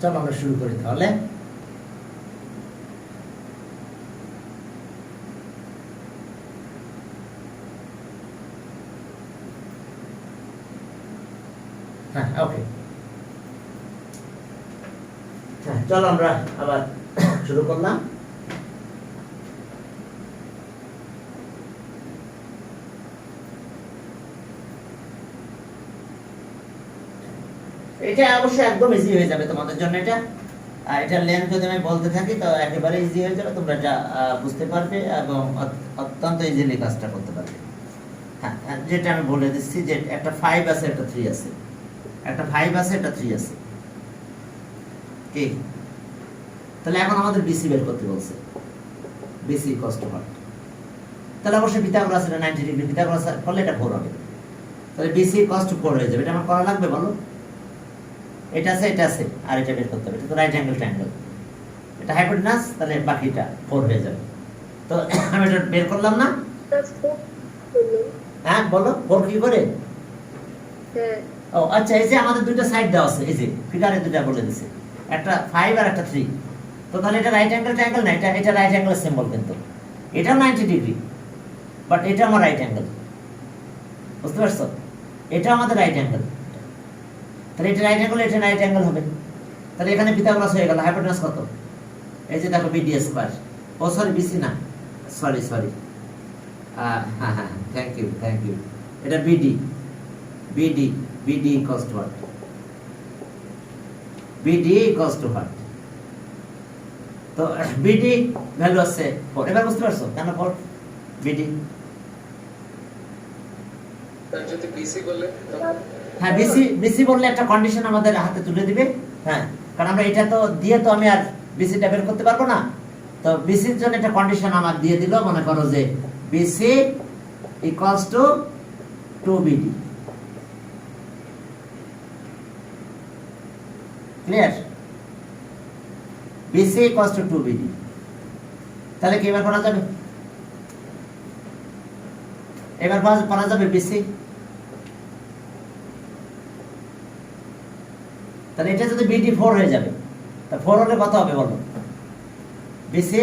চলো আমরা শুরু করি তাহলে। হ্যাঁ ওকে, হ্যাঁ চলো আমরা আবার শুরু করলাম। এটা অবশ্যই একদম ইজি হয়ে যাবে তোমাদের জন্য। এটা লেন্থ যদি আমি বলতে থাকি তো একেবারে ইজি হয়ে যাবে, তোমরা যা বুঝতে পারবে এবং অত্যন্ত ইজিলি কাজটা করতে পারবে। হ্যাঁ যেটা আমি বলে দিচ্ছি যে একটা 5 আছে, একটা 3 আছে, একটা 5 আছে, একটা 3 আছে, কি? তাহলে এখন আমাদের বিসি বের করতে বলছে, বিসি কস্ট পার্ট। তাহলে অবশ্যই পিথাগোরাস এটা 90 ডিগ্রি, পিথাগোরাস করলে এটা 4 হবে। তাহলে বিসি কস্ট 4 হয়ে যাবে। এটা আমার করা লাগবে বলো? এটা আছে, এটা আছে, আর এটা বের করতে হবে। এটা তো রাইট অ্যাঙ্গেল ট্রায়াঙ্গেল, এটা হাইপোটেনাস, তাহলে বাকিটা 4 হয়ে যাবে। তো আমি এটা বের করলাম না? হ্যাঁ বলো 4 কি করে? হ্যাঁ ও আচ্ছা, এই যে আমাদের দুইটা সাইড দেওয়া আছে, এই যে ফিগারে দুইটা বলে দিছে, একটা 5 আর একটা 3। তো তাহলে এটা রাইট অ্যাঙ্গেল ট্রায়াঙ্গেল না, এটা রাইট অ্যাঙ্গেলের সিম্বল, কিন্তু এটাও 90 ডিগ্রি, বাট এটা আমার রাইট অ্যাঙ্গেল। বুঝতে পারছো? এটা আমাদের রাইট অ্যাঙ্গেল, তাহলে এটা রাইট অ্যাঙ্গেল, এটা রাইট অ্যাঙ্গেল হবে। তাহলে এখানে পিথাগোরাস হয়ে গেল। হাইপোটেনাস কত? এই যে দেখো বিডি স্কয়ার। ও সরি, বিসি না, সরি হ্যাঁ হ্যাঁ থ্যাংক ইউ। এটা BD, BD equals to what? BD equals to what? তো বিডি ভ্যালু আছে 4। এবার বুঝতে পারছো কেন 4? বিডি যদি বিসি বলে, হ্যাঁ বিসি বললে একটা কন্ডিশন আমাদের হাতে তুলে দিবে। হ্যাঁ, কারণ আমরা এটা তো দিয়ে তো আমি আর বিসিটা বের করতে পারবো না। তো বিসির জন্য একটা কন্ডিশন আমার দিয়ে দিল, মনে করো যে BC equals to two BD. Clear? BC equals to two BD. তাহলে কি এবার করা যাবে? এবার করা যাবে বিসি। তাহলে এটা যদি বিডি 4 হয়ে যাবে, তা 4 হলে কত হবে বলো? বিসি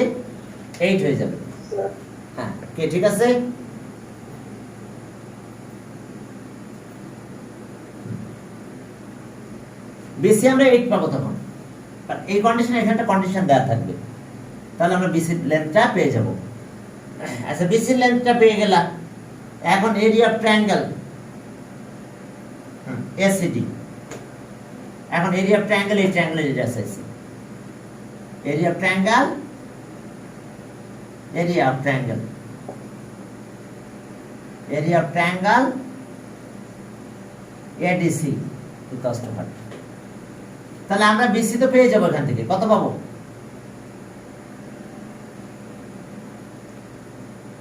8 হয়ে যাবে। হ্যাঁ কে ঠিক আছে? বিসি আমরা 8 পাবো তখন, কারণ এই কন্ডিশনে এখানে একটা কন্ডিশন দেওয়া থাকবে। তাহলে আমরা বিসির লেন্থটা পেয়ে যাব। আচ্ছা বিসির লেন্থটা পেয়ে গেলাম। এখন এরিয়া অফ ট্রায়াঙ্গেল এসিডি। এখন এরিয়া অফ ট্রায়াঙ্গেল, এই ট্রায়াঙ্গেলের এরিয়া চাইছি। Area of triangle ADC equals to what? তাহলে আমরা বিসি তো পেয়ে যাবো এখান থেকে। কত পাবো?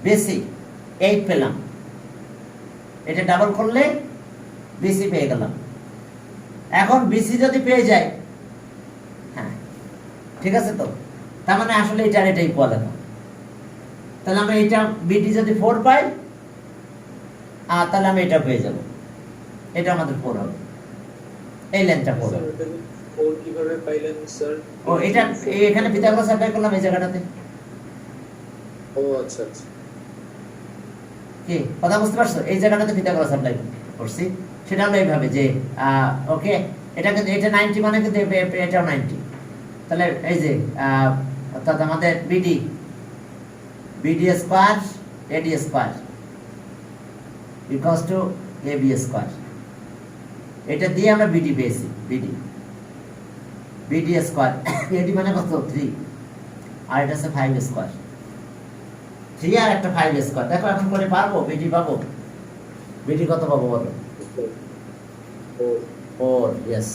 বিসি 8 পেলাম। এটা ডাবল করলে বিসি পেয়ে গেলাম। এখন বিসি যদি পেয়ে যায়, হ্যাঁ ঠিক আছে, তো তার মানে আসলে এটার এটা ইকুয়াল এখন। তাহলে আমরা এটা বিডি যদি 4 পাই, তাহলে আমি এটা পেয়ে যাব। এটা আমাদের 4 হবে, এই লেন্থটা 4 হবে। 4 কিভাবে পাইলেন স্যার? ও এটা এখানে পিথাগোরাস অ্যাপ্লাই করলাম এই জায়গাটাতে। ও আচ্ছা কি কথা বুঝতে পারছো? এই জায়গাটাতে পিথাগোরাস অ্যাপ্লাই করছি। সেটা হলো এইভাবে যে ওকে, এটা কিন্তু এটা 90 মানে কিন্তু এটাও 90। তাহলে এই যে অর্থাৎ আমাদের BD square AD square equals to AB square. এটা দিয়ে আমরা বিডি পেয়েছি। বিডি স্কয়ার, এডি মানে কত? 3, আর এটা আছে 5 স্কয়ার। 3 আর একটা 5 স্কয়ার। দেখো এখন করে পারবো বিডি পাবো? বিডি কত পাবো বলো? 4। ইয়েস।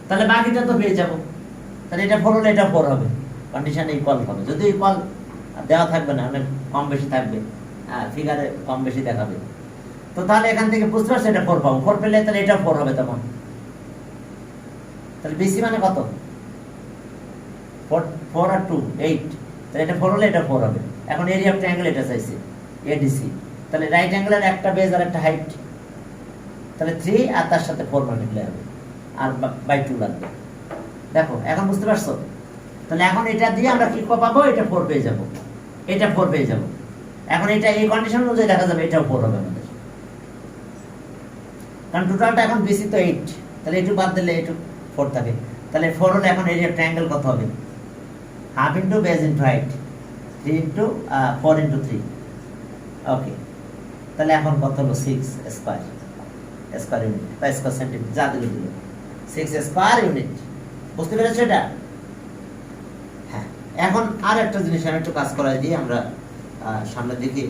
তাহলে বাকিটা তো পেয়ে যাবো। তাহলে এটা 4 হলে এটা 4 হবে, কন্ডিশন ইকুয়াল হবে। যদি ইকুয়াল দেওয়া থাকবে না, অনেক কম বেশি থাকবে, ফিগারে কম বেশি দেখাবে। তো তাহলে এখান থেকে বুঝতে পারছো এটা 4 পাবো। 4 পেলে তাহলে এটা 4 হবে তখন। তাহলে বিসি মানে কত? 4 আর 2 8। তাহলে এটা 4 হলে এটা 4 হবে। এখন এরিয়া অফ ট্রায়াঙ্গেল এটা চাইছে, এডিসি। তাহলে রাইট অ্যাঙ্গেলের একটা বেজ আর একটা হাইট, তাহলে 3 আর তার সাথে 4 মাল্টিপ্লাই হবে। আর বাই 2 লাগবে। দেখো এখন বুঝতে পারছো? তাহলে এখন এটা দিয়ে আমরা কি পাবো? এটা 4 পেয়ে যাব, এটা 4 পেয়ে যাব। এখন এটা এই কন্ডিশন অনুযায়ী দেখা যাবে এটাও 4 হবে আমাদের, কারণ টোটালটা এখন বেশি তো 8, তাহলে একটু বাদ দিলে একটু 4 থাকে। তাহলে 4 হলে এখন এরিয়া ট্রায়াঙ্গেল কত হবে? Half into base into height 3 into 4 into 3। Okay, তাহলে এখন কত হলো? 6 স্কয়ার ইউনিট বা স্কয়ার সেন্টিমিটার, যা দিল 6 স্কয়ার ইউনিট। বুঝতে পেরেছো এটা? হ্যাঁ, এখন আর একটা জিনিস আমি একটু কাজ করাই দিই, আমরা সামনের দিকে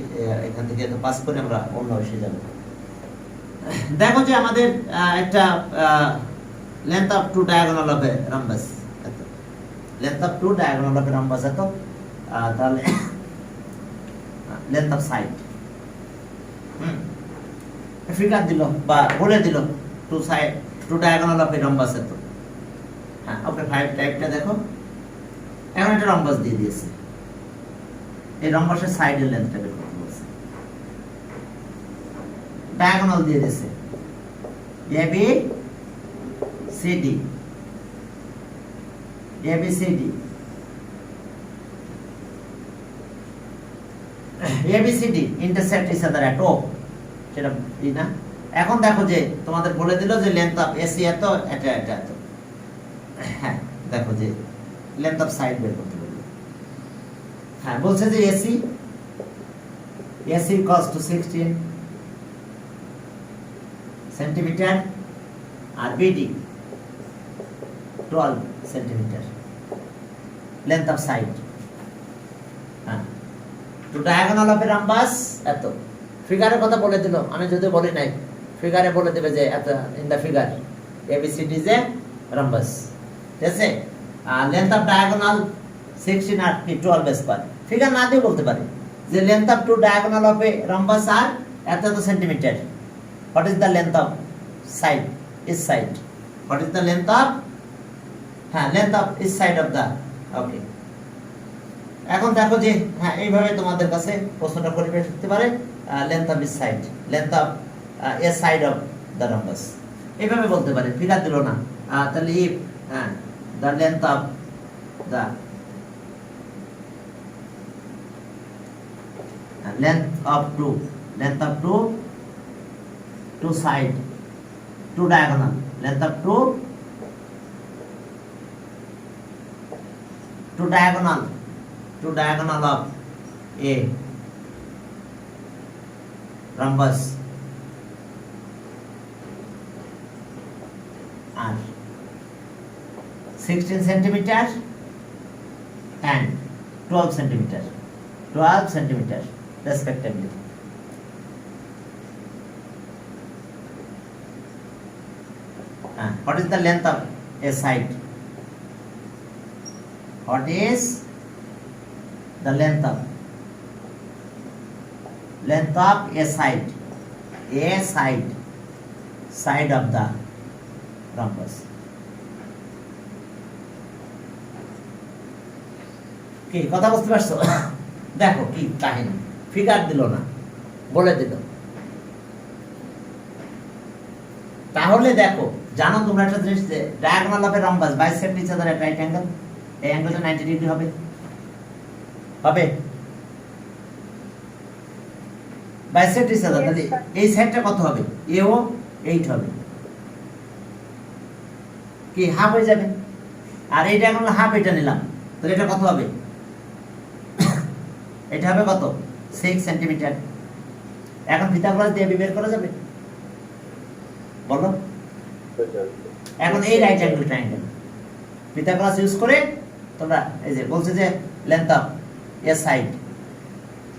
এখান থেকে তো পাস করে আমরা অন্য এসে যাব। দেখো যে আমাদের একটা length of 2 diagonal of a রম্বাস, এত length of 2 diagonal of a রম্বাস এত, তাহলে লেন্থ অফ সাইড ফিগার দিল বা বলে দিল 2 সাইড 2 ডায়াগোনাল অফ এ রম্বাস এত। হ্যাঁ, ওকে 5 টাইপটা দেখো। এখন একটা রম্বাস দিয়ে দিয়েছে, এই রম্বাসের সাইডের লেন্থটা বের করতে বলছে, ডায়াগোনাল দিয়ে দিয়েছে AB CD, ABCD intersect each other at O, সেটা ই না। এখন দেখো যে তোমাদের বলে দিল যে লেন্থ অফ AC এত, এটা এত। হ্যাঁ, দেখো যে লেন্থ অফ সাইড বের করতে বলবে। হ্যাঁ, বলছে যে AC equals to 16 সেন্টিমিটার আর BD 12 centimetre length of side. হ্যাঁ, two diagonal of a rhombus এত। ফিগারের কথা বলে দিল, আমি যদি বলি নাই, ফিগারে বলে দেবে যে এত in the figure ABCD is a rhombus, ঠিক আছে? আর লেন্থ অফ ডায়াগোনাল 16 আর 12 স্কয়ার। ফিগার না দিয়ে বলতে পারে যে length of two diagonal of a rhombus আর এত centimetre. What is the length of side, is side? What is the length of, হ্যাঁ, length of is side of the. Okay, এখন দেখো যে হ্যাঁ, এইভাবে তোমাদের কাছে প্রশ্নটা করে পেতে পারে, length of is side, length of a side of the rhombus, এইভাবে বলতে পারে। ফিগার দিল না, তাহলে ইফ হ্যাঁ the length of the length of two side, two diagonal, length of two diagonal of a rhombus are 16 centimeter and 12 centimeter respectively. What is the length of a side? What is the length of a side? A side of the rhombus. কি কথা বুঝতে পারছো? দেখো কি কাহিনী, figure দিল না, বলে দিল। তাহলে দেখো, জানো তোমরা একটা জিনিস যে diagonal of a rhombus bisect each other at right angle, এই অ্যাঙ্গেলটা 90 ডিগ্রি হবে, বাইসেক্ট ইচ আদার, তাহলে এই সাইডটা কত হবে? AO 8 হবে, কি হাফ হয়ে যাবে। আর এই ডায়াগোনাল হাফ, এটা নিলাম, তাহলে এটা কত হবে? এটা হবে কত? 6 সেন্টিমিটার। এখন পিথাগোরাস দিয়ে বের করা যাবে, বলো? এখন এই right angle triangle Pythagoras use করে তোমরা এই যে বলছে যে লেন্থ অফ এ সাইড,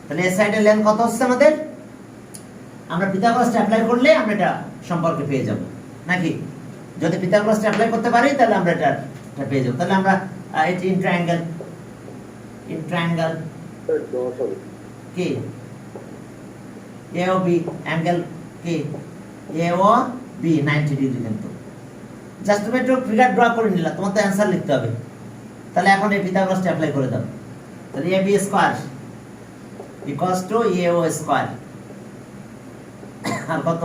তাহলে এ সাইডের লেন্থ কত হচ্ছে আমাদের? আমরা পিথাগোরাসটা অ্যাপ্লাই করলে আমরা এটা সম্পর্কে পেয়ে যাব নাকি? যদি পিথাগোরাসটা অ্যাপ্লাই করতে পারি তাহলে আমরা এটা পেয়ে যাব। তাহলে আমরা এটা ইন ট্রায়াঙ্গেল কি AOB অ্যাঙ্গেল কি AOB 90 ডিগ্রি, কিন্তু জাস্ট তুমি একটু ফিগার ড্র করে নিলা, তোমার তো অ্যানসার লিখতে হবে। তাহলে এখন এই পিথাগোরাসটা অ্যাপ্লাই করে দাও, তাহলে AB square equals to AO square আর কত?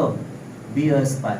BO square.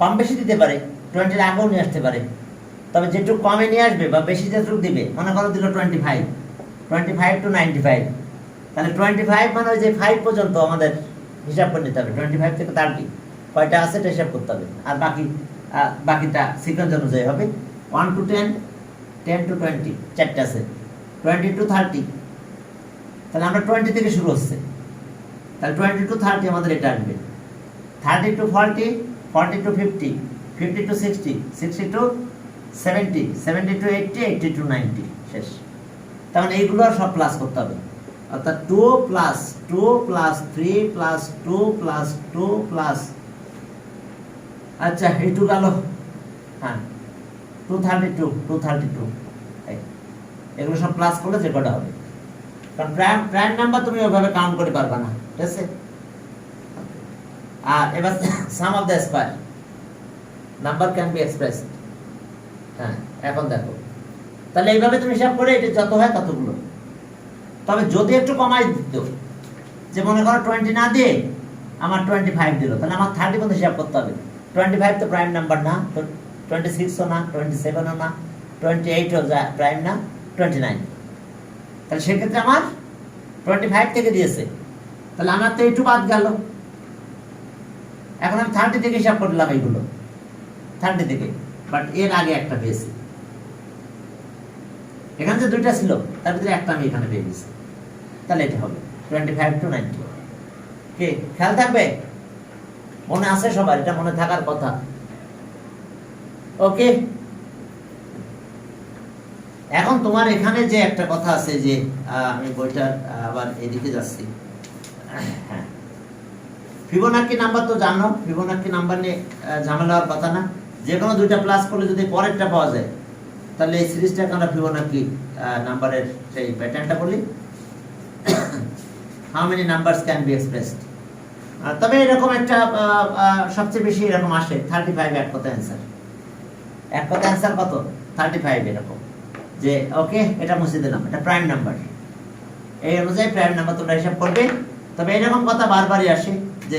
কম বেশি দিতে পারে, 20 আগেও নিয়ে আসতে পারে, তবে যেটুকু কমে নিয়ে আসবে বা বেশি যেটুকু দিবে, মনে করো দিল 25, 25 to 95, তাহলে 25 মানে ওই যে 5 পর্যন্ত আমাদের হিসাব করে নিতে হবে, 25 থেকে 30 কয়টা আছে এটা হিসাব করতে হবে, আর বাকিটা সিকোয়েন্স অনুযায়ী হবে। 1 to 10, 10 to 20 চারটে আছে, 20 to 30, তাহলে আমরা 20 থেকে শুরু হচ্ছে, তাহলে 20 to 30 আমাদের এটা আসবে, 30 to 40, 40 to 50, 50 to 60, 60 to 70, 70 to 80, 80 to 90 শেষ। তাহলে এইগুলো সব প্লাস করতে হবে, অর্থাৎ 2 plus 2 plus 3 plus 2 plus 2 plus, আচ্ছা এইটু গেল, হ্যাঁ 232, এগুলো সব প্লাস করলে যে কটা হবে, কারণ প্রাইম নাম্বার তুমি ওইভাবে কাউন্ট করে পারবা না, ঠিক আছে। আর এবার sum of the square number can be expressed. হ্যাঁ এখন দেখো, তাহলে এইভাবে তুমি হিসাব করে এটা যত হয় ততগুলো, তবে যদি একটু কমাই দিত, যে মনে করো 20 না দিয়ে আমার 25 দিল, তাহলে আমার 30 পর্যন্ত হিসাব করতে হবে। 25 তো প্রাইম নাম্বার না, তো 26 ও না, 27 ও না, 28 ও প্রাইম না, 29, তাহলে সেক্ষেত্রে আমার 25 থেকে দিয়েছে, তাহলে আমার তো একটু বাদ গেল, এখন আমি 30 থেকে হিসাব করলাম এইগুলো, 30 থেকে, বাট এর আগে একটা পেয়েছি, এখানে যে দুইটা ছিল তার ভিতরে একটা আমি এখানে পেয়ে গেছি, তাহলে এটা হবে 25 to 90। কে খেয়াল থাকবে, মনে আছে সবার, এটা মনে থাকার কথা। ওকে, এখন তোমার এখানে যে একটা কথা আছে যে আমি বইটা আবার এদিকে যাচ্ছি, হ্যাঁ ফিবোনাক্কি নাম্বার তো জানো, ফিবোনাক্কি নাম্বার নিয়ে ঝামেলা হওয়ার কথা না, যে কোনো দুইটা প্লাস করলে যদি পরেরটা পাওয়া যায়, তাহলে এই সিরিজটাকে আমরা ফিবোনাক্কি নাম্বারের সেই প্যাটার্নটা বলি, how many numbers can be expressed. তবে এরকম একটা সবচেয়ে বেশি এরকম আসে 35, এক কথা অ্যান্সার কত 35, এরকম যে ওকে এটা মুছে দিলাম, এটা প্রাইম নাম্বার, এই অনুযায়ী প্রাইম নাম্বার তোমরা হিসাব করবে। তবে এরকম কথা বারবারই আসে যে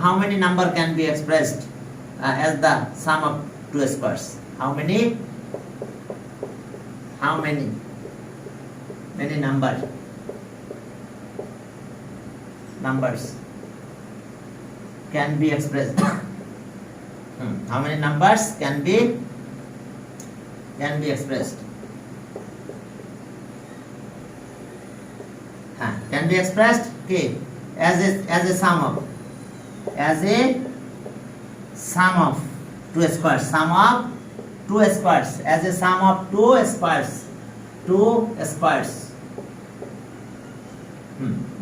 how many number can be expressed as the sum of two squares, how many numbers can be expressed how many numbers can be expressed, can be expressed okay, as a sum of two squares, as a sum of two squares,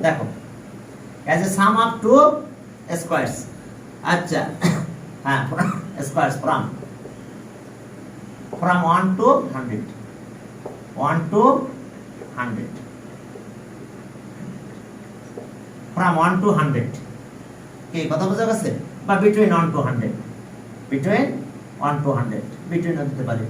দেখো as a sum of two squares, আচ্ছা হ্যাঁ squares from 1 to 100, 1 to 100, from 1 to 100, কি কথা বোঝা গেছে, বা between 1 to 100, between 1 to 100, between হতে পারে,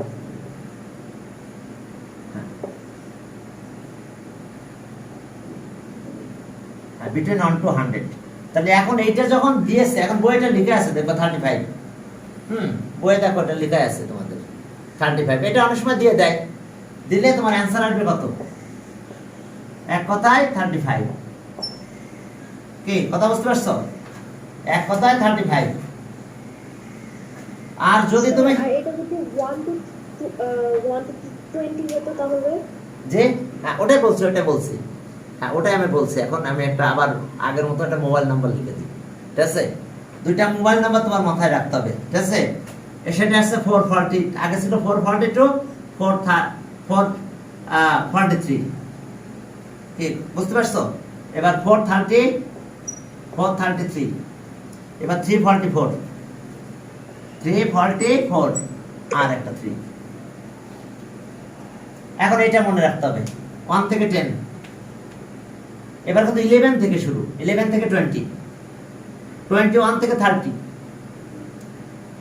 between 1 to 100। তাহলে এখন এইটা যখন দিয়েছে, এখন বইটা লিখে আছে দেখো 35, বইয়ে দেখো এটা লেখা আছে তোমাদের 35, এটা অনেক সময় দিয়ে দেয়, দিলে তোমার অ্যান্সার আসবে কত, এক কথায় 35, কি কথা বুঝতে পারছো, এক কথায় 35। আর যদি তুমি এটা যদি 1 to 20 হতো তাহলে, যে ওটাই বলছি, হ্যাঁ ওটাই আমি বলছি। এখন আমি একটা আবার আগের মতো একটা মোবাইল নাম্বার লিখে দিই, ঠিক আছে, দুইটা মোবাইল নাম্বার তোমার মাথায় রাখতে হবে, ঠিক আছে। সেটা আছে 440, আগে ছিল 442, 443, ঠিক বুঝতে পারছো। এবার 433, এবার 344, আর একটা 3। এখন এটা মনে রাখতে হবে 1 থেকে 10, এবার কিন্তু 11 থেকে শুরু, 11 থেকে 20, 21 থেকে 30,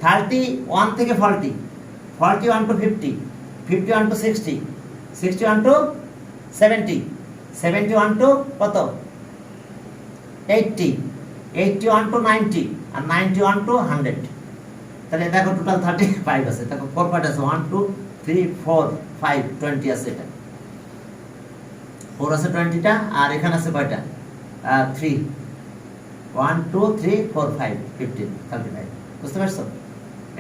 31 থেকে 40, 41 to 50, 51 to 60, 61 to 70, 71 to কত 80, 81 to 90, আর 91 to 100, তাহলে দেখো টোটাল 35 আছে। দেখো 4 কয়টা আছে? 1 2 3 4 5 20 আছে। এটা 4 আছে 20টা, আর এখানে আছে কয়টা? 3 1 2 3 4 5 15 35। বুঝতে পারছো?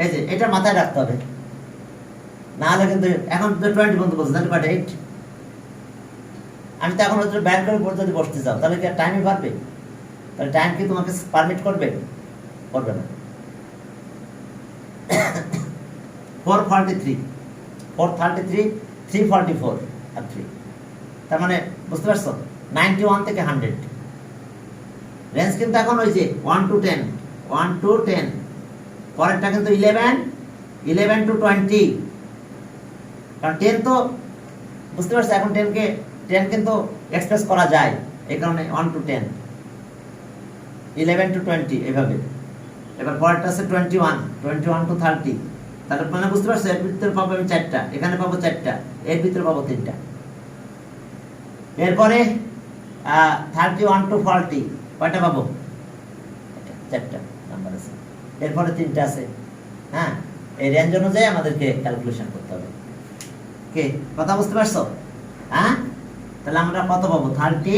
এই যে এটা মাথায় রাখতে হবে, না হলে কিন্তু এখন তো 20 পর্যন্ত বলছে, তাহলে কয়টা? 8। আমি তো এখন হচ্ছে ব্যাংক করে পড়ে যদি বসতে চাও তাহলে কি টাইমই পারবে? তাহলে টাইম কি তোমাকে পারমিট করবে? করবে না। 443 433 344 আর 3, তার মানে বুঝতে পারছো 91 থেকে 100 রেঞ্জ কিন্তু এখন ওই যে 1 টু 10 1 টু 10, পরেরটা কিন্তু 11 টু 20, কারণ 10 তো বুঝতে পারছো এখন 10 কিন্তু এক্সপ্রেস করা যায়, এই কারণে 1 টু 10 11 টু 20 এইভাবে। এবার পরেরটা আছে 21 টু 30, তাহলে মানে বুঝতে পারছো এর ভিতরে পাবো আমি 4টা, এখানে পাবো 4টা, এর ভিতরে পাবো 3টা। এরপরে 31 টু 40 কয়টা পাবো? 4টা নাম্বার আছে। এরপরে 3টা আছে। হ্যাঁ, এই রেঞ্জ অনুযায়ী আমাদেরকে ক্যালকুলেশন করতে হবে। কে কথা বুঝতে পারছো? হ্যাঁ, তাহলে আমরা কত পাবো? 30।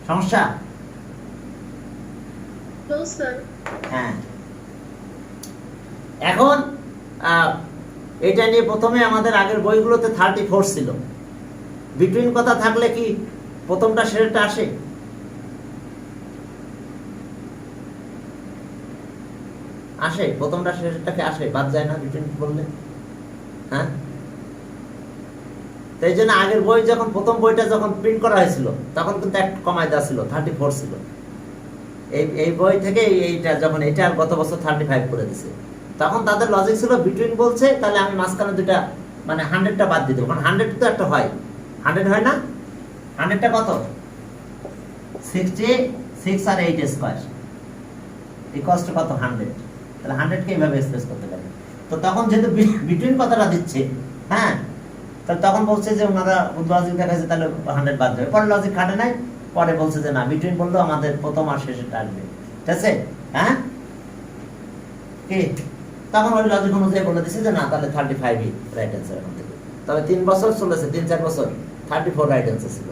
সমস্যা? No sir. হ্যাঁ, এখন এটা নিয়ে প্রথমে আমাদের আগের বইগুলোতে 34 ছিল। বিটুইন কথা থাকলে কি প্রথমটা শেষটা আসে? আসে, প্রথমটা শেষটাকে আসে, বাদ যায় না বিটুইন বললে? হ্যাঁ, তাই জন্য আগের বই যখন প্রথম বইটা যখন প্রিন্ট করা হয়েছিল তখন কিন্তু একটা কমায় দেওয়া ছিল, 34 ছিল। এই বই থেকে এইটা যখন এটা গত বছর 35 করে দিছে, তখন তাদের লজিক ছিল বিটুইন বলছে, তাহলে আমি মাঝখানে দুটা মানে 100টা বাদ দিয়ে দেবো, কারণ 100 তো একটা হয়, 100 হয় না? 100টা কত? 66 আর 8 স্কয়ার ইকুয়ালস টু কত? 100। তাহলে 100 কে এইভাবে এক্সপ্রেস করতে পারবে। তো তখন যেহেতু বিটুইন কথাটা দিচ্ছে, হ্যাঁ, তাহলে তখন বলছে যে ওনারা লজিক দেখাচ্ছে তাহলে 100 বাদ দেবে। পরে লজিক খাটে নাই, পরে বলছে যে না, বিটুইন বললেও আমাদের প্রথম আর শেষেরটা আসবে। ঠিক আছে? হ্যাঁ, কি তখন ওই লজিক অনুযায়ী বলে দিছে যে না, তাহলে 35ই রাইট অ্যান্সার এখন থেকে। তবে 3 বছর চলেছে, 3-4 বছর 34 রাইট অ্যান্সার ছিল।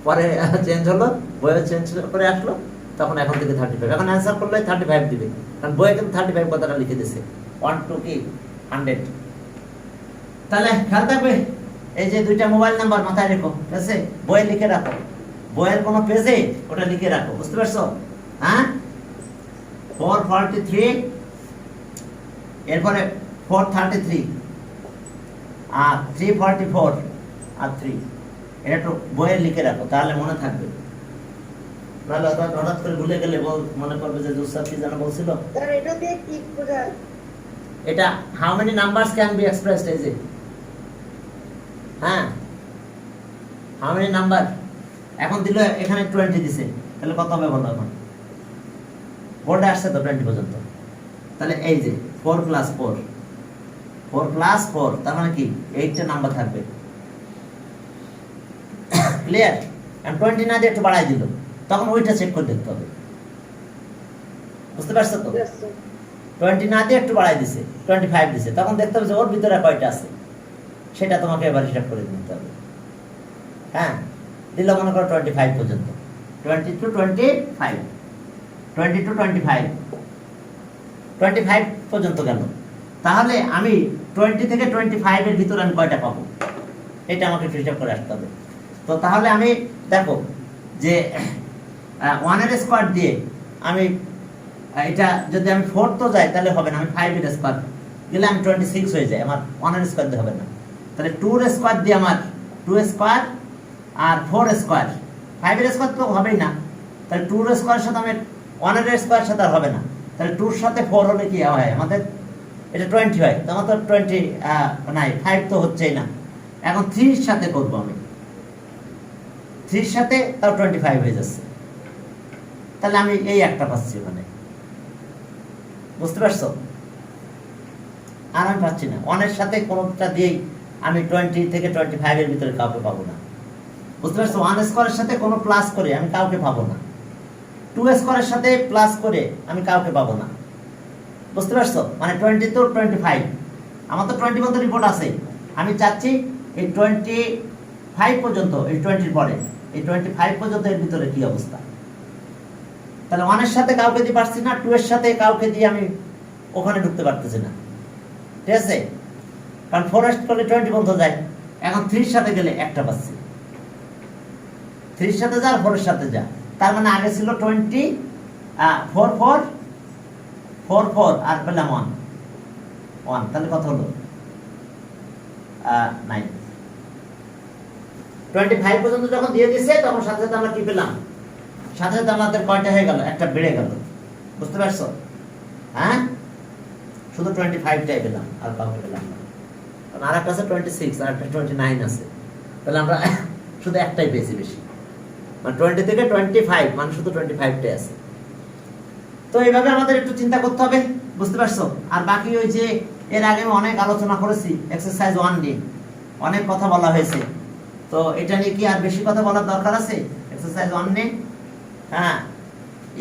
পরে চেঞ্জ হলো, বইয়ে চেঞ্জ করে আসলো, তখন এখন থেকে 35। এখন অ্যান্সার করলে 35 দিবে, কারণ বইয়ে কিন্তু 35 কথাটা লিখে দিছে, 1 টু কি 100। তাহলে খেয়াল থাকবে, এই যে 2টা মোবাইল নাম্বার মাথায় রেখো, ঠিক আছে? বইয়ে লিখে রাখো, বইয়ের কোনো পেজে ওটা লিখে রাখো। বুঝতে পারছো? হ্যাঁ, 443, এরপরে 433 আর 344 আর 3, এটা একটু বইয়ে লিখে রাখো, তাহলে মনে থাকবে। নাহলে হঠাৎ করে ভুলে গেলে মনে করবে যে জুসার কি যেন বলছিল। স্যার এটা দিয়ে কি বোঝায়? এটা how many numbers can be expressed as a, হ্যাঁ, হাউ মেনি নাম্বার। এখন দিল এখানে 20 দিছে, তাহলে কত হবে বলো? এখন বোর্ডে আসছে তো 20 পর্যন্ত, তাহলে এই যে 4 প্লাস 4 তার মানে কি 8টা নাম্বার থাকবে। ক্লিয়ার? এন্ড 20 না দিয়ে একটু বাড়াই দিল, তখন ওইটা চেক করে দেখতে হবে। বুঝতে পারছো তো? Yes, sir. 20 না দিয়ে একটু বাড়াই দিছে, 25 দিছে, তখন দেখতে হবে যে ওর ভিতরে কয়টা আছে, সেটা তোমাকে এবার হিসাব করে দিতে হবে। হ্যাঁ, দিল মনে করো 25 পর্যন্ত, 20 টু 25 25 পর্যন্ত গেল। তাহলে আমি 20 থেকে 25 এর ভিতরে আমি কয়টা পাবো, এটা আমাকে একটু হিসাব করে আসতে হবে। তো তাহলে আমি দেখো যে 1 এর স্কয়ার দিয়ে আমি এটা যদি আমি 4 তো যাই তাহলে হবে না, আমি 5 এর স্কয়ার গেলে আমি 26 হয়ে যায়, আমার 1 এর স্কয়ার দিয়ে হবে না। তাহলে 2 এর স্কয়ার দিয়ে আমার 2 স্কয়ার আর 4 স্কয়ার, 5 এর স্কয়ার তো হবেই না, তাহলে 2 এর স্কয়ারের সাথে আমি 1 এর স্কয়ার সাথে আর হবে না, তাহলে 2 এর সাথে 4 হলে কি হয় আমাদের? এটা 20 হয়, তো আমার তো 20 নাই, 5 তো হচ্ছেই না। এখন 3 এর সাথে করব আমি, 3 এর সাথে তাও 25 হয়ে যাচ্ছে, তাহলে আমি এই একটা পাচ্ছি মানে। বুঝতে পারছো? আর আমি পাচ্ছি না, 1 এর সাথে কোনোটা দিয়েই আমি 20 থেকে 25 এর ভিতরে কাউকে পাবো না। বুঝতে পারছো? 1 স্কয়ারের সাথে কোনো প্লাস করে আমি কাউকে পাবো না, 2 স্কয়ারের সাথে প্লাস করে আমি কাউকে পাবো না, বুঝতে পারছো? মানে 20 to 25, আমার তো 20 পর্যন্ত রিপোর্ট আছে, আমি চাচ্ছি এই 25 পর্যন্ত, এই 20 পরে এই 25 পর্যন্ত এর ভিতরে কি অবস্থা। তাহলে 1 এর সাথে কাউকে দিয়ে পারছি না, 2 এর সাথে কাউকে দিয়ে আমি ওখানে ঢুকতে পারতেছি না, ঠিক আছে? কারণ 4 এর করলে 20 পর্যন্ত যায়। এখন 3 এর সাথে গেলে একটা পাচ্ছি, 3 এর সাথে যা আর 4 এর সাথে যা, তার মানে আগে ছিল 20, 4 4 4 4 আর পেলাম 1 1, তাহলে কত হলো? 9। 25 পর্যন্ত যখন দিয়ে দিয়েছে তখন সাথে সাথে আমরা কি পেলাম? সাথে সাথে আমাদের কয়টা হয়ে গেল? একটা বেড়ে গেল, বুঝতে পারছো? হ্যাঁ, শুধু 25টাই পেলাম, আর কাউকে পেলাম না। কারণ আর একটা আছে 26, আর একটা 29 আছে, তাহলে আমরা শুধু একটাই পেয়েছি বেশি, মানে 20 থেকে 25, মানে শুধু 25টাই আছে। তো এইভাবে আমাদের একটু চিন্তা করতে হবে, বুঝতে পারছো? আর বাকি ওই যে এর আগে অনেক আলোচনা করেছি এক্সারসাইজ 1 নিয়ে, অনেক কথা বলা হয়েছে, তো এটা নিয়ে কি আর বেশি কথা বলার দরকার আছে? এক্সারসাইজ 1 নিয়ে, হ্যাঁ,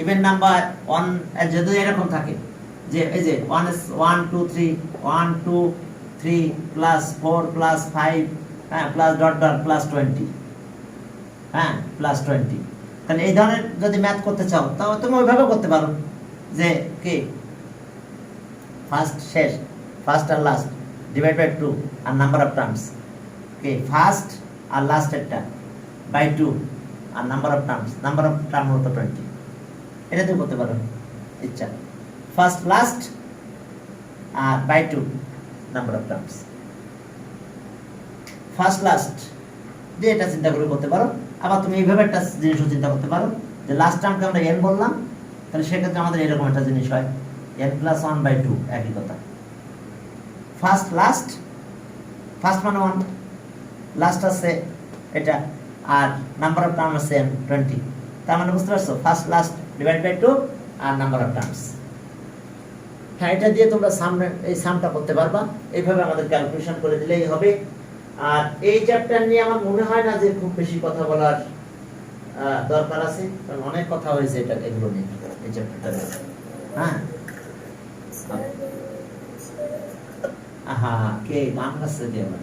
ইভেন নাম্বার 1 যদি এরকম থাকে যে এই যে 1 1 2 3 1 2 3 প্লাস 4 প্লাস 5, হ্যাঁ, প্লাস ডট ডট প্লাস 20, হ্যাঁ, প্লাস 20, তাহলে এই ধরনের যদি ম্যাথ করতে চাও তাও তুমি ওইভাবে করতে পারো যে কি ফার্স্ট শেষ, ফার্স্ট আর লাস্ট ডিভাইড বাই 2 আর নাম্বার অফ টার্মস, কি ফার্স্ট আর লাস্ট একটা বাই 2 আর নাম্বার অফ টার্ম হলো 20, এটা তুমি করতে পারো ইচ্ছা। ফার্স্ট লাস্ট আর by 2 number of terms, first last দিয়ে এটা চিন্তা করে করতে পারো। আবার তুমি এইভাবে একটা জিনিসও চিন্তা করতে পারো যে লাস্ট টার্মকে আমরা n বললাম, তাহলে সেক্ষেত্রে আমাদের এরকম একটা জিনিস হয় n প্লাস 1/2, একই কথা। ফার্স্ট লাস্ট, ফার্স্ট মানে 1, লাস্ট আছে এটা, আর নাম্বার অফ টার্ম আছে n 20, তার মানে বুঝতে পারছো? ফার্স্ট লাস্ট ডিভাইড বাই 2 আর নাম্বার অফ টার্মস। হ্যাঁ, এটা দিয়ে তোমরা সামনে এই সামটা করতে পারবা, এইভাবে আমাদের ক্যালকুলেশন করে দিলেই হবে। আর এই চ্যাপ্টার নিয়ে আমার মনে হয় না যে খুব বেশি কথা বলার দরকার আছে, কারণ অনেক কথা হয়েছে এটা এগুলো নিয়ে এই চ্যাপ্টারটা। হ্যাঁ, আহা, কে গান গাচ্ছে কে আবার?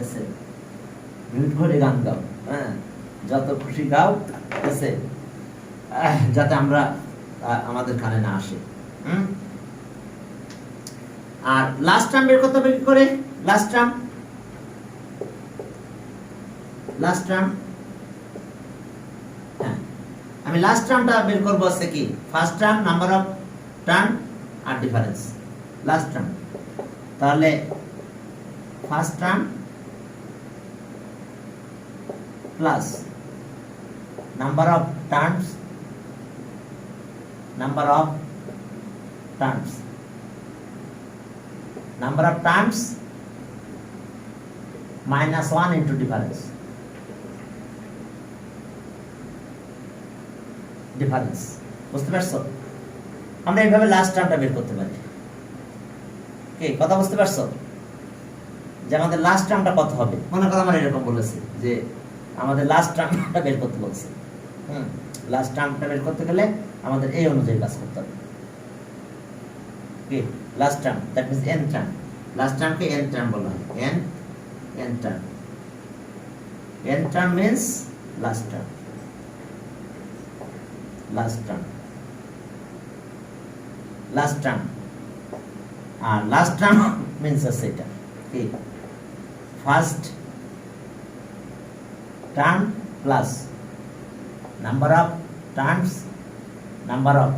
আছে মিউট করে গান গাও, হ্যাঁ, যত খুশি গাও, আছে, যাতে আমরা আমাদের কানে না আসে। আর লাস্ট টার্ম বের করতে হবে কি করে? লাস্ট টার্ম হ্যাঁ, আমি লাস্ট টার্মটা বের করবো আছে কি first term, number of term আর ডিফারেন্স। লাস্ট টার্ম, তাহলে first term plus number of terms number of terms minus 1 into difference বুঝতে পারছো? আমরা এইভাবে লাস্ট টার্মটা বের করতে পারি। কি কথা বুঝতে পারছো? যে আমাদের লাস্ট টার্মটা কত হবে? মনে করো আমার এরকম বলেছে যে আমাদের লাস্ট টার্মটা বের করতে বলছে, লাস্ট টার্মটা বের করতে গেলে আমাদের এই অনুযায়ী কাজ করতে হবে। কি last term, that means n term, last টার্মকে n টার্ম বলা হয়, n term means last term, আর লাস্ট টার্ম মিন্স আছে এটা কি first term plus number of terms, number of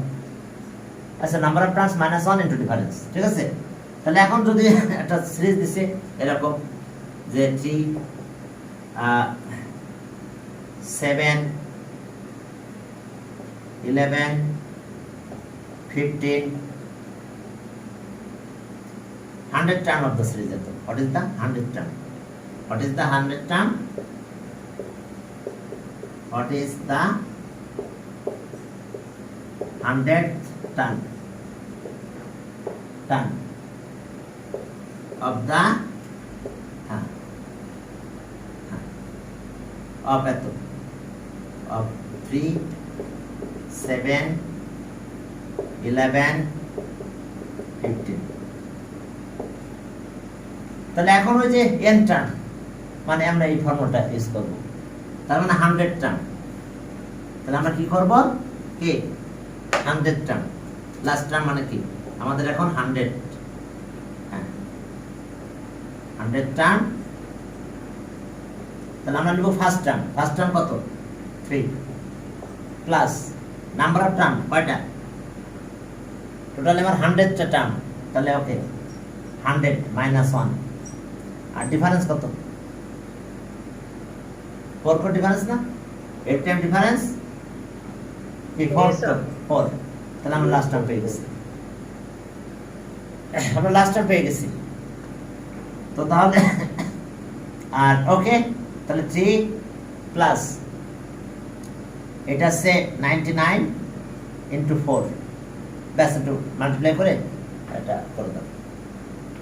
terms minus 1 into difference, ঠিক আছে? তাহলে এখন যদি একটা সিরিজ দিছে এরকম যে 3 7 11 15 100 term of the series. What is the 100th term? What is the 100th term? What is the 100th term of the of 3 7 11 15। তাহলে এখন ওই যে n টার্ম মানে আমরা এই ফর্মুলাটা ইউজ করব, তার মানে 100 টার্ম। তাহলে আমরা কি করব, কি 100 টার্ম, লাস্ট টার্ম মানে কি আমাদের এখন 100, হ্যাঁ 100 টার্ম। তাহলে আমরা নিব ফার্স্ট টার্ম কত 3 প্লাস নাম্বার অফ টার্ম কয়টা, টোটাল আমার 100টা টার্ম। তাহলে ওকে 100 মাইনাস 1, আর ডিফারেন্স কত 4 কো ডিফারেন্স না, 8 টাইম ডিফারেন্স কি 4 Yes, sir. 4। তাহলে আমরা লাস্ট টার্ম পেয়ে গেছি, আমরা লাস্ট টার্ম পেয়ে গেছি। তো তাহলে আর ওকে, তাহলে 3 প্লাস এটা হচ্ছে 99 ইন্টু 4, ব্যাস একটু মাল্টিপ্লাই করে এটা করে দাও।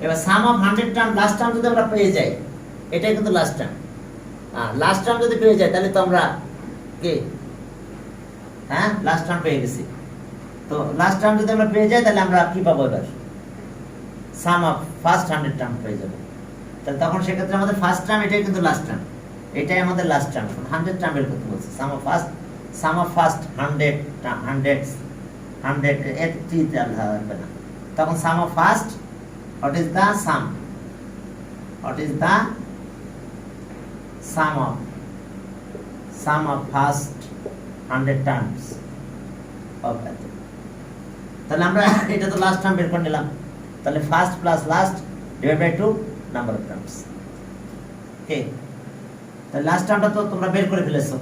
এবার sum of 100 term, last term যদি আমরা পেয়ে যাই, এটাই কিন্তু লাস্ট টার্ম। লাস্ট টার্ম যদি পেয়ে যাই তাহলে তো আমরা কি, হ্যাঁ লাস্ট টার্ম পেয়ে গেছি। তো লাস্ট টার্ম যদি আমরা পেয়ে যাই তাহলে আমরা কি পাবো, এবার সাম অফ ফার্স্ট 100 টার্ম পেয়ে যাবো। তাহলে তখন সেক্ষেত্রে আমাদের ফার্স্ট টার্ম এটাই কিন্তু লাস্ট টার্ম, এটাই আমাদের লাস্ট টার্ম। 100 টার্ম বের করতে বলছে, সাম অফ ফার্স্ট 100 টার্ম, 100 এর 3 তে আসবে না, তখন sum of first, what is the sum of first 100 terms of that। তাহলে আমরা এটা তো লাস্ট টার্ম বের করে নিলাম, তাহলে first plus last divide by 2 number of terms. Okay, তাহলে লাস্ট টার্মটা তো তোমরা বের করে ফেলেছো,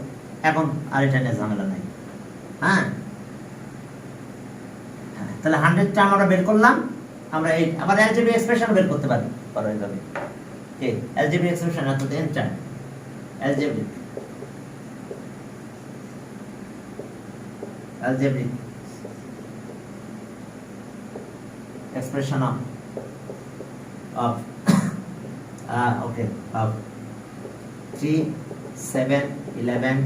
এখন আর এটা নিয়ে ঝামেলা নাই। হ্যাঁ, তাহলে 100 টার্ম আমরা বের করলাম। আমরা এই আবার এলজেব্রা এক্সপ্রেশন বের করতে পারি এইভাবে, ওকে এলজেব্রা এক্সপ্রেশন অর্থাৎ n term algebraic expression of okay of 3, 7, 11,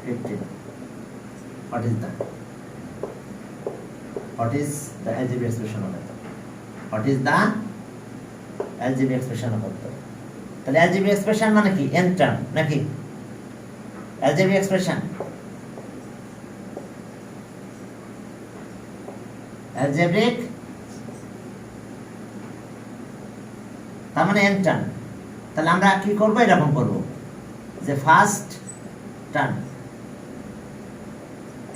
15. What is that? What is the algebraic expression of that? What is the algebraic expression of that? তাহলে algebraic expression মানে কি, n টার্ম নাকি algebraic expression? algebraic তার মানে n term. তাহলে আমরা কি করব, এরকম করব যে ফার্স্ট টার্ম,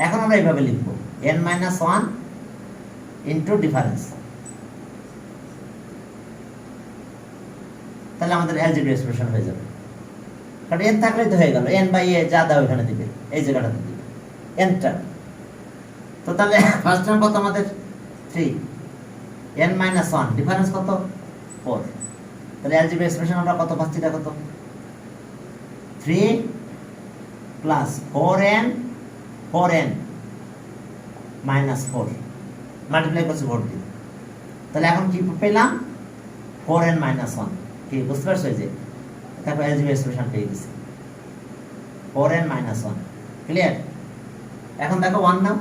এখন আমরা এইভাবে লিখব n-1 ইনটু ডিফারেন্স। তাহলে আমাদের algebraic এক্সপ্রেশন হয়ে যাবে, কারণ n থাকলেই তো হয়ে গেল, n বাই a যা দাও এখানে দিবে, এই জায়গাটাতে দিবে n টার্ম। তো তাহলে ফার্স্ট টার্ম কত আমাদের 3, n-1 ডিফারেন্স কত 4। তাহলে algebraic এক্সপ্রেশন আমরা কত পাচ্ছি, দেখো তো 3 প্লাস 4n মাইনাস 4 মাল্টিপ্লাই করছি 4 দিয়ে। তাহলে এখন কি পেলাম 4n-1, কি বুঝতে পারছো, যে তারপর algebraic এক্সপ্রেশন পেয়ে গেছি 4n-1, ক্লিয়ার। এখন দেখো 1 নাও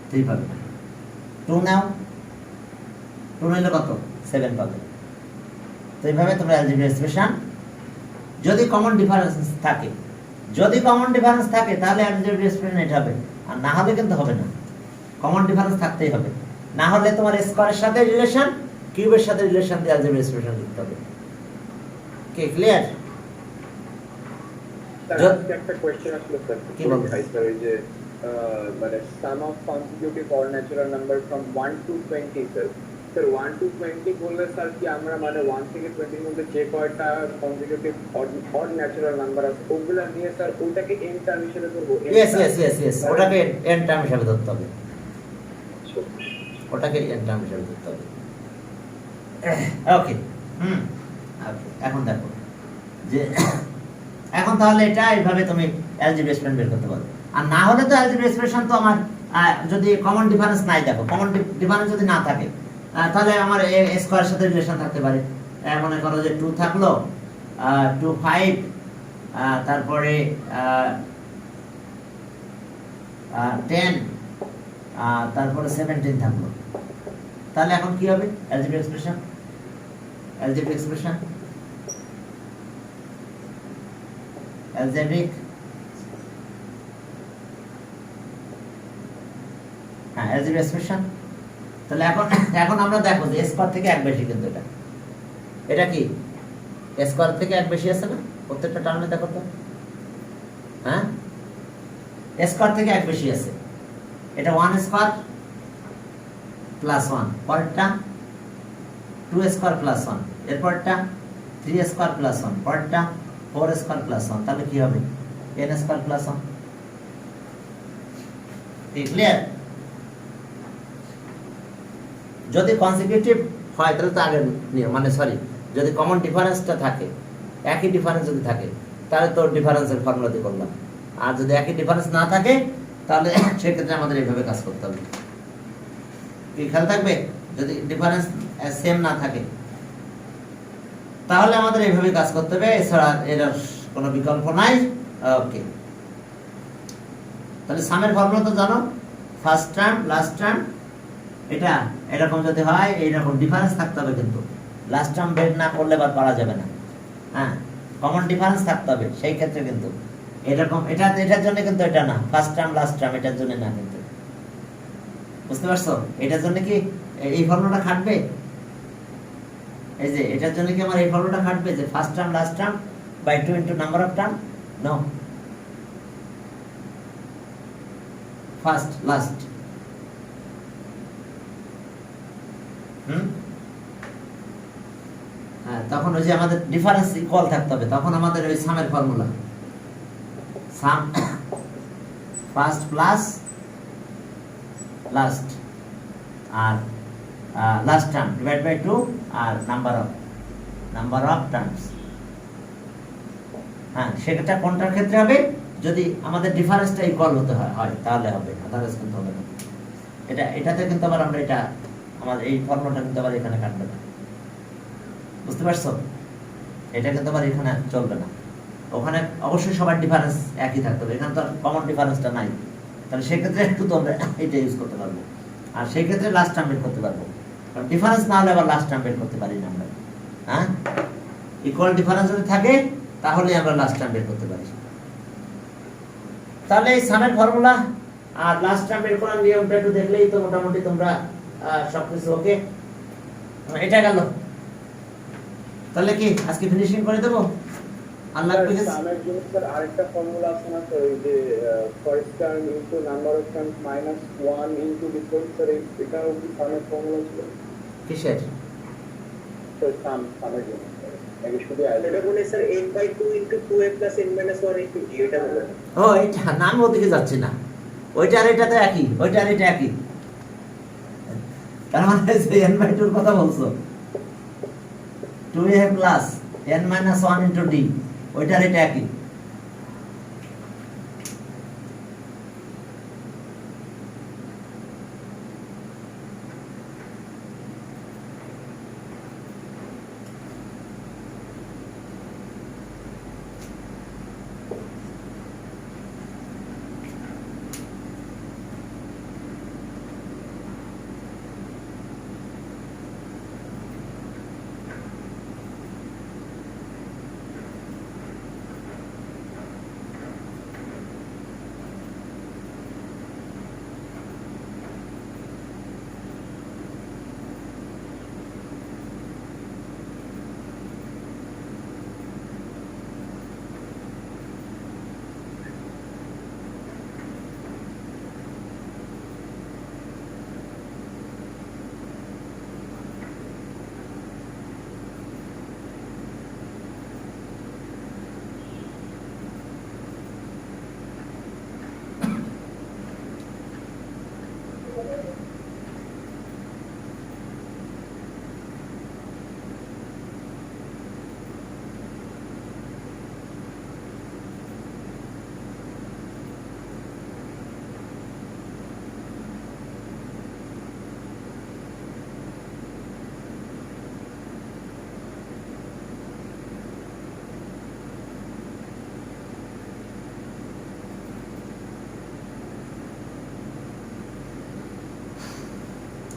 3 পাবে, 2 নাও 2 নিলে কত 7 পাবে। তো এইভাবে তোমরা algebraic এক্সপ্রেশন, যদি কমন ডিফারেন্স থাকে, তাহলে algebraic এক্সপ্রেশন এটা হবে, আর না হলে কিন্তু হবে না, কমন ডিফারেন্স থাকতেই হবে। না হলে তোমার স্কয়ারের সাথে রিলেশন, কিউবের সাথে রিলেশন দিয়ে algebraic এক্সপ্রেশন লিখতে হবে। কি ক্লিয়ার? একটা কোশ্চেন আসলে স্যার, কি বলবো? স্যার এই যে মানে sum of consecutive odd natural number from 1 to 20 sir, 1 to 20 বললে স্যার কি আমরা মানে 1 থেকে 20 এর মধ্যে যে কয়টা কনসিকিউটিভ অড ন্যাচারাল নাম্বার আছে ওগুলা নিয়ে স্যার ওটাকে n টার্ম হিসেবে ধরবো? ইয়েস, ওটাকে n টার্ম হিসেবে ধরতে হবে, ওটাকে n টার্ম হিসেবে ধরতে হবে। ওকে, এখন দেখো যে এখন তাহলে এটা এইভাবে তুমি algebraic এক্সপ্রেশন বের করতে পারো। আর না হলে তো algebraic এক্সপ্রেশন তো আমার যদি কমন ডিফারেন্স নাই, দেখো কমন ডিফারেন্স যদি না থাকে তাহলে আমার স্কয়ারের সাথে রিলেশন থাকতে পারে। মনে করো যে 2 থাকলো, 2 5, তারপরে 10, তারপরে 17 থাকলো, তাহলে এখন কি হবে algebraic expression? Algebraic expression, algebraic, হ্যাঁ অ্যালজেব্রিক এক্সপ্রেশন। তাহলে এখন আমরা দেখো যে স্কোয়ার থেকে এক বেশি, কিন্তু এটা কি স্কোয়ার থেকে এক বেশি আছে না প্রত্যেকটা টার্মে? দেখো তো, হ্যাঁ স্কোয়ার থেকে এক বেশি আছে। এটা 1 স্কোয়ার প্লাস 1, পরেরটা 2 স্কোয়ার প্লাস 1, এরপরটা 3 স্কোয়ার প্লাস 1, পরেরটা 4 স্কোয়ার প্লাস 1। তাহলে কি হবে n স্কোয়ার প্লাস 1। ক্লিয়ার? যদি কনসিকিউটিভ হয় তাহলে তো আগের নিয়ম, মানে সরি, যদি কমন ডিফারেন্সটা থাকে, একই ডিফারেন্স যদি থাকে তাহলে তো ডিফারেন্সের ফর্মুলা দিয়ে করলাম। আর যদি একই ডিফারেন্স না থাকে তাহলে সেক্ষেত্রে আমাদের এইভাবে কাজ করতে হবে। কি খেয়াল থাকবে? যদি ডিফারেন্স সেম না থাকে তাহলে আমাদের এইভাবে কাজ করতে হবে, এছাড়া এর কোনো বিকল্প নাই। ওকে, তাহলে সামের ফর্মুলা তো জানো, ফার্স্ট টার্ম লাস্ট টার্ম, এটা এরকম যদি হয় এইরকম ডিফারেন্স থাকতে হবে, কিন্তু লাস্ট টার্ম বের না করলে বা পারা যাবে না। হ্যাঁ, কমন ডিফারেন্স থাকতে হবে সেই ক্ষেত্রে, কিন্তু এরকম এটার জন্য কিন্তু এটা না, ফার্স্ট টার্ম লাস্ট টার্ম এটার জন্য না, কিন্তু বুঝতে পারছো? এটার জন্য কি এই ফর্মুলাটা খাটবে? এই যে এটার জন্য কি আমার এই ফর্মুলাটা খাটবে যে first term last term by 2 into number of term? No, first last. হ্যাঁ, তখন ওই যে আমাদের ডিফারেন্স ইকুয়াল থাকতে হবে, তখন আমাদের ওই সামের formula sum first plus last আর লাস্ট টার্ম ডিভাইড বাই 2 আর নাম্বার অফ টার্মস। হ্যাঁ, সেটা কোনটার ক্ষেত্রে হবে? যদি আমাদের ডিফারেন্সটা ইকুয়াল হতে হয় তাহলে হবে, আদারওয়াইজ কিন্তু হবে না। এটাতে কিন্তু আবার আমরা এটা আমাদের এই ফর্মুলাটা কিন্তু আবার এখানে কাটবে না, বুঝতে পারছো? এটা কিন্তু আবার এখানে চলবে না, ওখানে অবশ্যই সবার ডিফারেন্স একই থাকতে হবে, এখানে তো কমন ডিফারেন্সটা নাই। তাহলে সেক্ষেত্রে একটু তো আমরা এটা ইউজ করতে পারবো, আর সেই ক্ষেত্রে লাস্ট টার্ম বের করতে পারবো, কারণ ডিফারেন্স না হলে আবার লাস্ট টার্ম বের করতে পারি না আমরা। হ্যাঁ, ইকুয়াল ডিফারেন্স যদি থাকে তাহলে আমরা লাস্ট টার্ম বের করতে পারি। তাহলে এই সামের ফর্মুলা আর লাস্ট টার্ম বের করার নিয়মটা একটু দেখলেই তো মোটামুটি তোমরা সবকিছু ওকে। এটা গেল, তাহলে কি আজকে ফিনিশিং করে দেবো? আল্লাহ হাফেজ। সামের জন্য স্যার আরেকটা ফর্মুলা আছে না স্যার, এই যে first term into number of terms minus 1 into difference, sir এটাও কি সামের ফর্মুলা ছিল? কিসের? স্যার সামের জন্য নাকি শুধু এটা বলে sir n by 2 into 2a plus n minus 1 into g, এটা বলে। ও এটা না, আমি ওদিকে যাচ্ছি না, ওইটা আর এটা তো একই, ওইটা আর এটা একই। তার মানে n by 2 এর কথা বলছো, 2a plus n minus 1 into d, ওইটা আর এটা একই।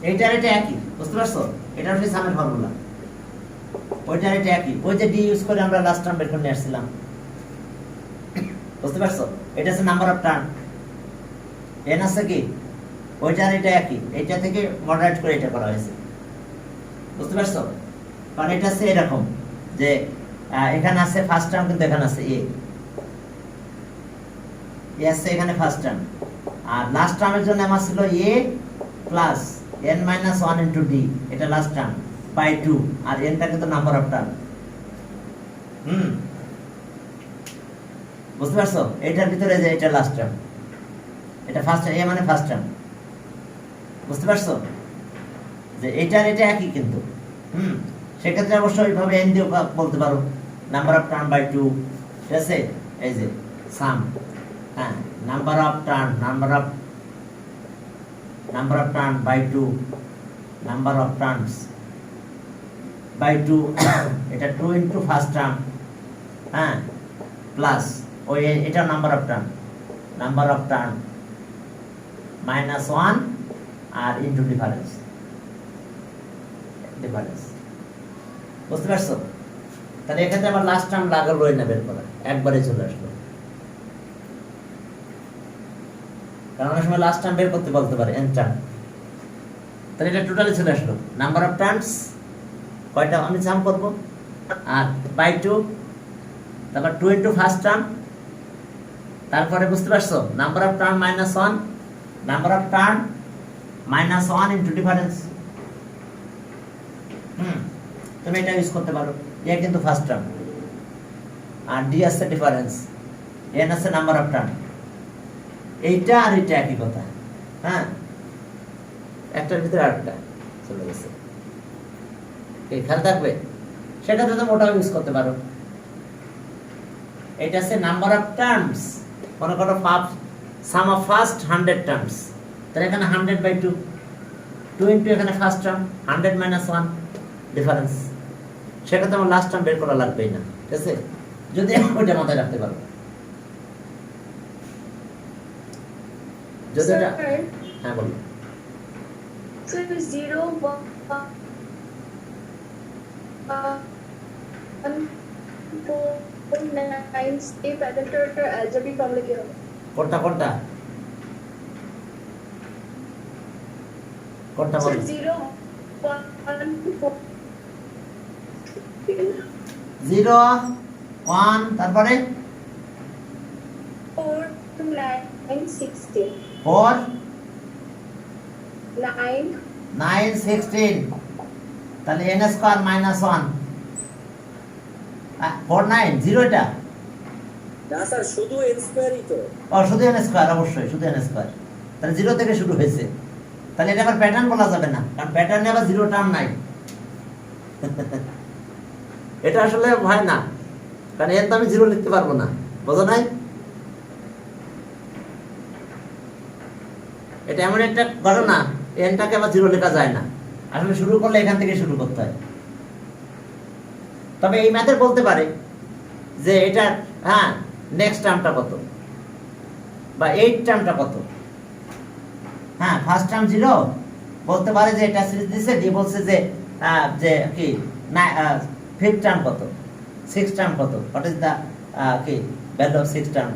এইটার এটা একই, বুঝতে পারছো? এটা হচ্ছে সামের ফর্মুলা। ওইটার এটা একই, ওই যে ডি ইউজ করে আমরা লাস্ট টার্ম বের করে নিয়ে আসছিলাম। বুঝতে পারছো? এটা হচ্ছে নাম্বার অফ টার্ম। এন আছে কি, ওইটার এটা একই, এইটা থেকে মডারেট করে এটা করা হয়েছে। বুঝতে পারছো? কারণ এটা হচ্ছে এরকম যে এখানে আছে ফার্স্ট টার্ম, কিন্তু এখানে আছে এ আছে এখানে ফার্স্ট টার্ম, আর লাস্ট টার্মের জন্য আমার ছিল A plus n minus 1 into D, এটা লাস্ট টার্ম বাই 2, আর nটা কিন্তু নাম্বার অফ টার্ম। বুঝতে পারছো? এটার ভিতরে যে এটা লাস্ট টার্ম, এটা ফার্স্ট টার্ম, এ মানে ফার্স্ট টার্ম। বুঝতে পারছো যে এটার এটা একই কিন্তু। সেক্ষেত্রে অবশ্যই এইভাবে n দিয়ে বলতে পারো, নাম্বার অফ টার্ম বাই 2, ঠিক আছে? এই যে সাম, হ্যাঁ, number of term by 2, number of terms by 2, এটা 2 ইনটু ফার্স্ট টার্ম, হ্যাঁ, প্লাস ওই এটা নাম্বার অফ টার্ম মাইনাস 1 আর ইনটু ডিফারেন্স। বুঝতে পারছো? তাহলে এখানে আবার লাস্ট টার্ম লাগলোই না বের করা, একবারে চলে আসলো। কারণ অনেক সময় লাস্ট টার্ম বের করতে বলতে পারে n টার্ম, তাহলে এটা টোটালি চলে আসলো। নাম্বার অফ টার্মস কয়টা আমি সাম করব, আর বাই 2, তারপর 2 ইনটু ফার্স্ট টার্ম, তারপরে বুঝতে পারছো number of term minus 1, number of term minus 1 into difference. তুমি এটা ইউজ করতে পারো। এ কিন্তু ফার্স্ট টার্ম, আর ডি আছে ডিফারেন্স, এন আছে নাম্বার অফ টার্ম। এইটা আর এটা একই কথা, হ্যাঁ, একটার ভিতরে আরেকটা চলে গেছে। এই খেয়াল থাকবে, সেটা তো মোটাও ইউজ করতে পারো। এটা আছে নাম্বার অফ টার্মস, মনে করো সাম অফ ফার্স্ট 100 টার্মস, তাহলে এখানে 100 বাই 2, 2 ইনটু এখানে ফার্স্ট টার্ম 100 মাইনাস 1 ডিফারেন্স। সেক্ষেত্রে আমার লাস্ট টার্ম বের করা লাগবেই না, ঠিক আছে? যদি ওইটা মাথায় রাখতে পারো, যদি এটা, হ্যাঁ বলো। Sir, 0, 1, 4, 9, এই প্যাটার্নটার অ্যালজেব্রিক ফর্মুলা কি হবে? কোনটা Sir, বলো? 0, 1, 4, 0, 1, তারপরে 4, 9, 16, 4, 9, 9, 16, তাহলে n স্কয়ার মাইনাস 1, 4, 9, 0 এটা, না স্যার শুধু n স্কয়ারই তো। ও শুধু n স্কয়ার, অবশ্যই শুধু n স্কয়ার। তাহলে 0 থেকে শুরু হয়েছে, তাহলে এটা আবার প্যাটার্ন বলা যাবে না, কারণ প্যাটার্নে আবার 0 টার্ম নাই। এটা আসলে হয় না, কারণ এর তো আমি 0 লিখতে পারবো না, বোঝো নাই? এটা এমন একটা ঘটনা, এনটাকে আবার 0 লেখা যায় না, আসলে শুরু করলে এখান থেকে শুরু করতে হয়। তবে এই ম্যাথের বলতে পারে যে এটা, হ্যাঁ, নেক্সট টার্মটা কত, বা 8 টার্মটা কত। হ্যাঁ, ফার্স্ট টার্ম 0 বলতে পারে যে এটা সিরিজ দিছে, ডি বলছে যে কি না 5th টার্ম কত, 6th টার্ম কত, হোয়াট ইজ দা কি value of 6th term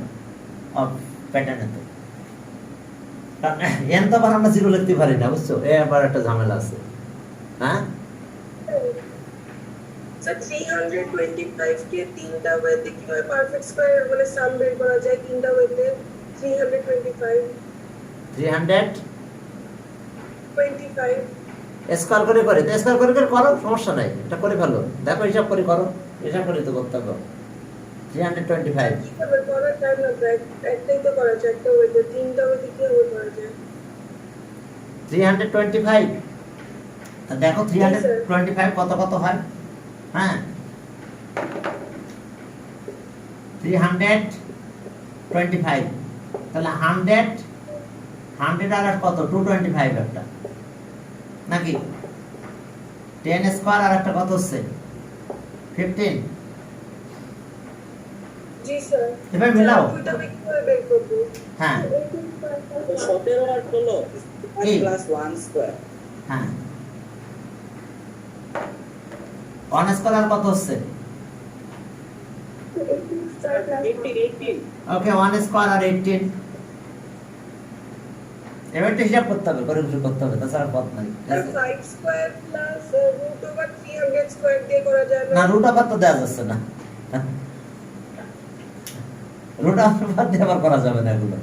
of pattern. এত এন তো আবার আমরা 0 লিখতে পারি না, বুঝছো? এ আবার একটা ঝামেলা আছে, হ্যাঁ। স্যার 325 কে তিনটা ওয়েতে কিভাবে পারফেক্ট স্কয়ার বলে সাম বের করা যায়? তিনটা ওয়েতে 325 স্কয়ার করে তো স্কয়ার করে করো, সমস্যা নাই, এটা করে ফেলো, দেখো হিসাব করে করো, হিসাব করে তো করতে হবে। 325 কিভাবে করা যায়? না একটাই তো করা যায়, একটা ওয়েতে তিনটা ওয়েতে কিভাবে করা যায়? 325, তা দেখো 325 কত কত হয়। হ্যাঁ, 325, তাহলে 100 আর কত 225 একটা নাকি, 10 স্কয়ার আর একটা কত হচ্ছে 15। জি স্যার। এবার মিলাও। দুইটা কিভাবে বের করব? হ্যাঁ 17 আর 16 কি? Plus 1 square. হ্যাঁ 1 স্কয়ার আর কত হচ্ছে? 18 sir plus 18 ওকে 1 স্কয়ার আর 18। এবার তো হিসাব করতে হবে, করে হিসাব করতে হবে, তাছাড়া পথ নাই। আর 5 square plus root over 300 square দিয়ে করা যায় না না? রুট আবার তো দেওয়া যাচ্ছে না, রুট আবার দিয়ে আবার করা যাবে না এগুলো।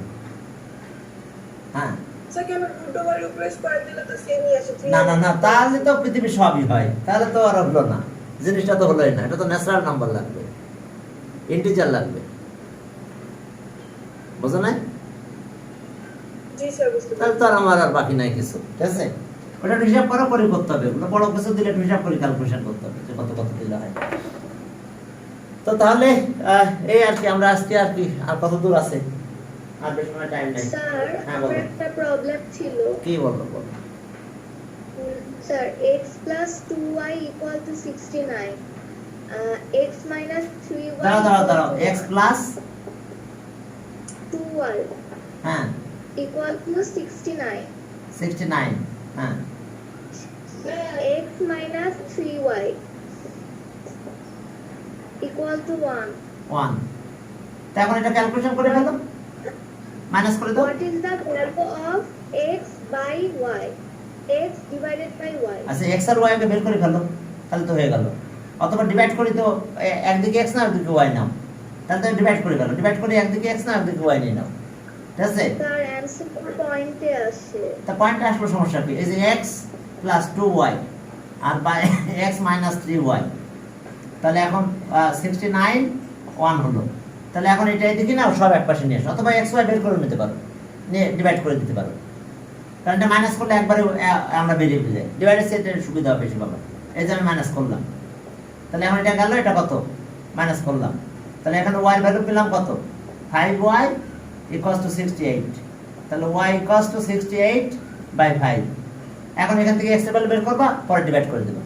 হ্যাঁ স্যার কেন রুট ওভার উপরে স্কয়ার দিলে তো সেমই আসে? না না না, তাহলে তো পৃথিবী সবই হয়, তাহলে তো আর হলো না, জিনিসটা তো হলোই না। এটা তো ন্যাচারাল নাম্বার লাগবে, ইন্টিজার লাগবে, বুঝো না? জি স্যার বুঝতে তাহলে পারছি। তো আর আমার আর বাকি নাই কিছু, ঠিক আছে? ওটা একটু হিসাব করা পরে করতে হবে, ওটা বড় কিছু দিলে একটু হিসাব করে ক্যালকুলেশন করতে হবে যে কত কত দিলে হয়। তো তাহলে এই আর কি, আমরা আজকে আর কি, আর কত দূর আছে? আর বেশি সময় টাইম নাই। স্যার হ্যাঁ, আমার বলো। একটা প্রবলেম ছিল কি বলবো বলো? Sir x plus 2y equal to 69 x minus 3y দাঁড়াও x প্লাস 2y হ্যাঁ equal to 69 69 হ্যাঁ x minus 3y equal to 1 1। তো এখন এটা ক্যালকুলেশন করে ফেলো, মাইনাস করে দাও। what is the value of x by y x divided by y আচ্ছা x আর y কে বের করে ফেলো, তাহলে তো হয়ে গেল। অথবা ডিভাইড করি তো, একদিকে x না একদিকে y নাও, তাহলে তো ডিভাইড করে ফেলো, ডিভাইড করে একদিকে x না একদিকে y নিয়ে নাও, ঠিক আছে? স্যার অ্যানসার পয়েন্টে আসে তা পয়েন্টে আসলে সমস্যা কি? এই যে x প্লাস 2y আর বাই x মাইনাস 3y, তাহলে এখন 69 1 হলো। তাহলে এখন এটা এদিকে নাও, সব এক পাশে নিয়ে আসো, অথবা x y বের করে নিতে পারো, নিয়ে ডিভাইড করে দিতে পারো, কারণ এটা মাইনাস করলে একবারে আমরা বেরিয়ে যাই, ডিভাইডের সাথে সুবিধা হবে বেশি পাবো। এই যে আমি মাইনাস করলাম, তাহলে এখন এটা গেল, এটা কত মাইনাস করলাম, তাহলে এখানে y ভ্যালু পেলাম কত? 5y ইকুয়ালস টু 68, তাহলে y ইকুয়ালস টু 68 বাই 5। এখন এখান থেকে x এর ভ্যালু বের করবা, পরে ডিভাইড করে দেবা,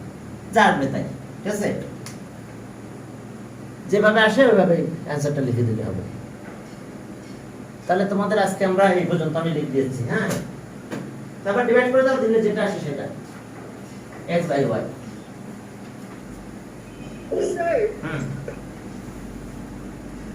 যা আসবে তাই, ঠিক আছে? যেভাবে আসে ওইভাবে অ্যানসারটা লিখে দিলে হবে। তাহলে তোমাদের আজকে আমরা এই পর্যন্ত আমি লিখে দিয়েছি, হ্যাঁ? তারপর ডিভাইড করে দাও, দিলে যেটা আসে সেটা x by y। Sir hmm